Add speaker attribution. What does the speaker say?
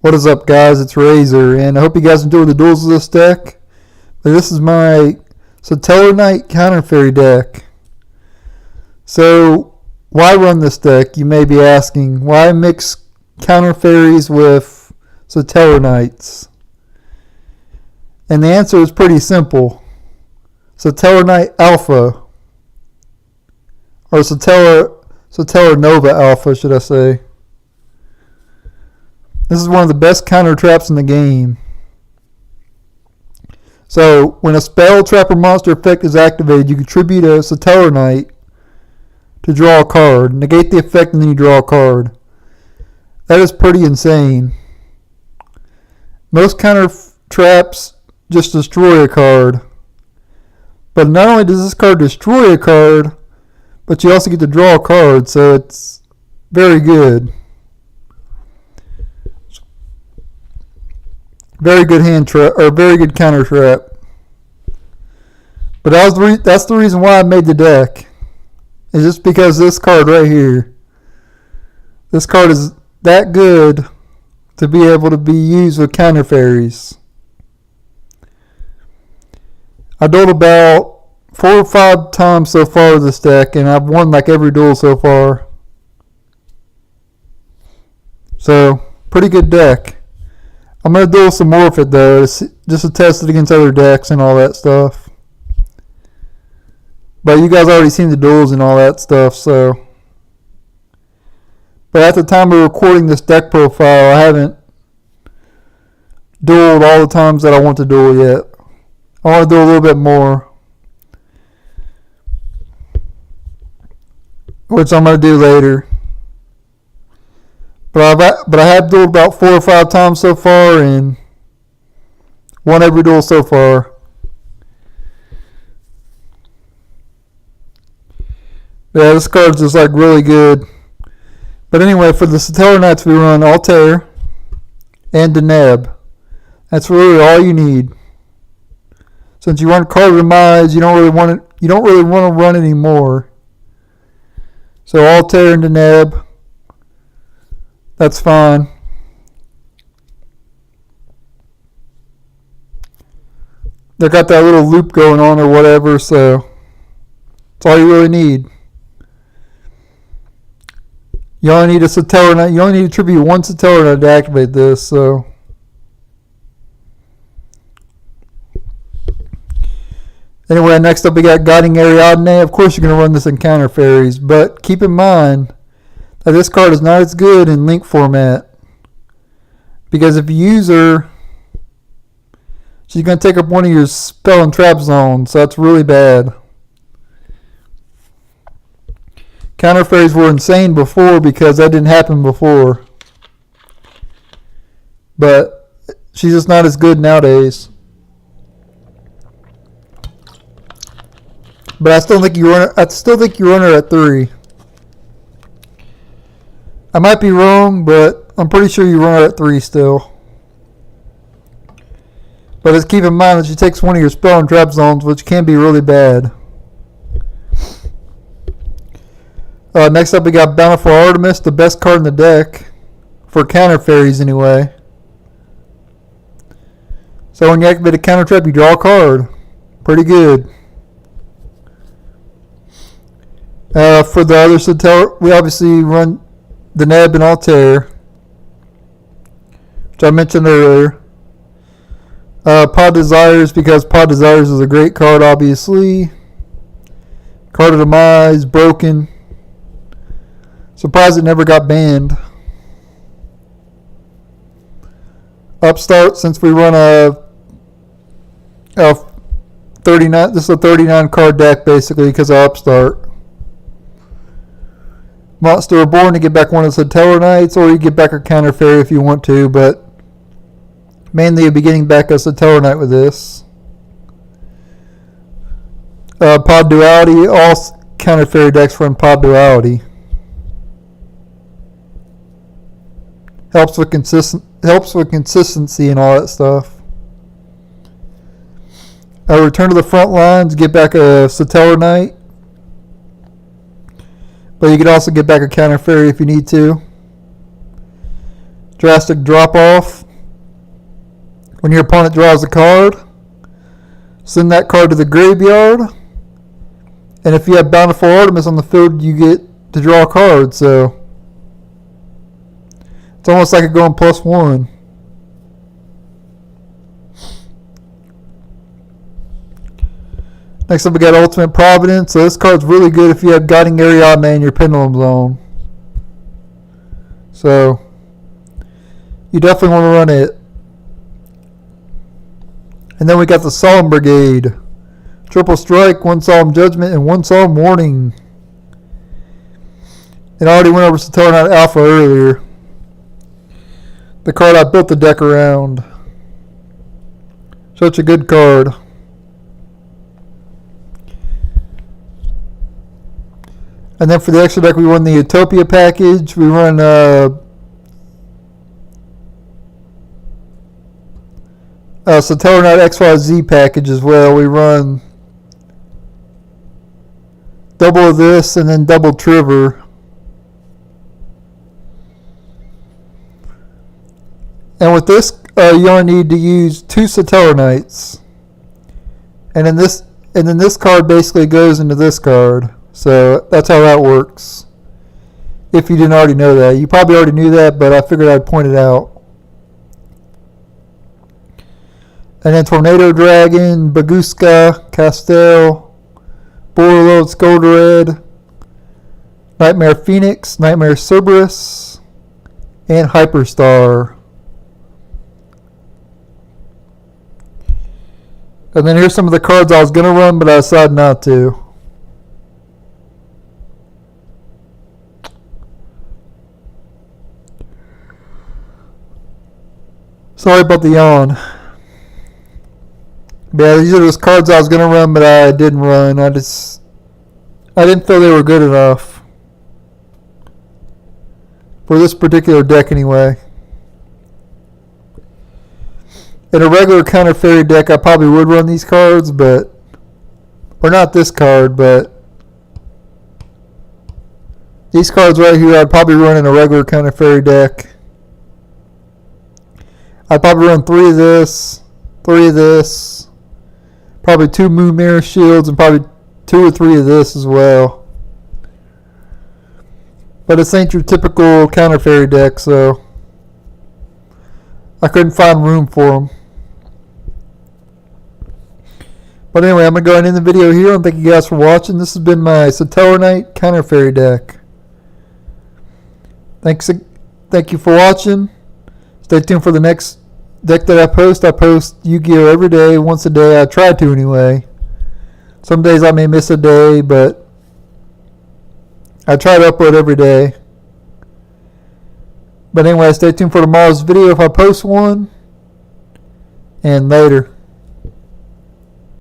Speaker 1: What is up, guys? It's Razor, and I hope you guys enjoy the duels of this deck. This is my Satellarknight Counter Fairy deck. So, why run this deck? You may be asking. Why mix Counter Fairies with Satellarknights? And the answer is pretty simple. Satellarknight Alpha, or Satellarnova Alpha, should I say. This is one of the best counter traps in the game. So, when a spell, trap, or monster effect is activated, you contribute a Satellarknight to draw a card. Negate the effect and then you draw a card. That is pretty insane. Most counter traps just destroy a card. But not only does this card destroy a card, but you also get to draw a card, so it's very good. Very good hand trap, or very good counter trap. But that's the reason why I made the deck. It's just because this card right here. This card is that good to be able to be used with counter fairies. I dueled about 4 or 5 times so far with this deck, and I've won like every duel so far. So, pretty good deck. I'm going to duel some more with it though, just to test it against other decks and all that stuff. But you guys already seen the duels and all that stuff, so. But at the time of recording this deck profile, I haven't dueled all the times that I want to duel yet. I want to do a little bit more, which I'm going to do later. But I have dueled about 4 or 5 times so far and won every duel so far. Yeah, this card's just like really good. But anyway, for the Satellarknights we run Altair and Deneb. That's really all you need. Since you run Card Demise, you don't really want to run any more. So Altair and Deneb. That's fine. They got that little loop going on or whatever, so that's all you really need. You only need a Satellarknight. You only need to tribute 1 Satellarknight to activate this, so. Anyway, next up we got Guiding Ariadne. Of course you're going to run this in counter fairies, but keep in mind that this card is not as good in link format, because if you use her, she's going to take up one of your spell and trap zones, so that's really bad. Counter fairies were insane before because that didn't happen before, but she's just not as good nowadays. But I still think you run her at 3. I might be wrong, but I'm pretty sure you run her at 3 still. But just keep in mind that she takes one of your spell and trap zones, which can be really bad. Next up we got Bountiful Artemis, the best card in the deck. For counter fairies anyway. So when you activate a counter trap, you draw a card. Pretty good. For the other Satellar, we obviously run Deneb and Altair, which I mentioned earlier. Pod Desires, because Pod Desires is a great card, obviously. Card of Demise, broken. Surprised it never got banned. Upstart, since we run a 39, this is a 39 card deck basically because of Upstart. Monster Reborn to get back one of the Satellarknights, or you get back a counter fairy if you want to, but mainly you'll be getting back a Satellarknight with this. Pod Duality, all counter fairy decks run Pod Duality. Helps with consistency and all that stuff. Return to the front lines, get back a Satellarknight. But you could also get back a counter fairy if you need to. drastic drop off. When your opponent draws a card, send that card to the graveyard. And if you have Bountiful Artemis on the field, you get to draw a card. So it's almost like it going +1. Next up we got Ultimate Providence. So this card's really good if you have Guiding Ariadne in your Pendulum Zone. So you definitely want to run it. And then we got the Solemn Brigade. Triple strike, 1 Solemn Judgment, and 1 Solemn Warning. And I already went over Satellarknight Alpha earlier. The card I built the deck around. Such a good card. And then for the extra deck, we run the Utopia package. We run Satellarknight XYZ package as well. We run double of this and then double Trigger. And with this, you only need to use 2 Satellarknights. And then this card basically goes into this card. So that's how that works. If you didn't already know that. You probably already knew that, but I figured I'd point it out. And then Tornado Dragon, Baguska, Castell, Borreload Scoldred, Nightmare Phoenix, Nightmare Cerberus, and Hyperstar. And then here's some of the cards I was going to run, but I decided not to. Sorry about the yawn. Yeah, these are those cards I was going to run, but I didn't run. I didn't feel they were good enough. For this particular deck anyway. In a regular Counter Fairy deck, I probably would run these cards, but... Or not this card, but... These cards right here, I'd probably run in a regular Counter Fairy deck. I'd probably run 3 of this, 3 of this, probably 2 Moon Mirror Shields, and probably 2 or 3 of this as well. But this ain't your typical Counter Fairy deck, so I couldn't find room for them. But anyway, I'm going to go ahead and end the video here, and thank you guys for watching. This has been my Satellarknight Counter Fairy deck. Thank you for watching. Stay tuned for the next deck that I post. I post Yu-Gi-Oh! Every day, once a day. I try to anyway. Some days I may miss a day, but I try to upload every day. But anyway, stay tuned for tomorrow's video if I post one. And later.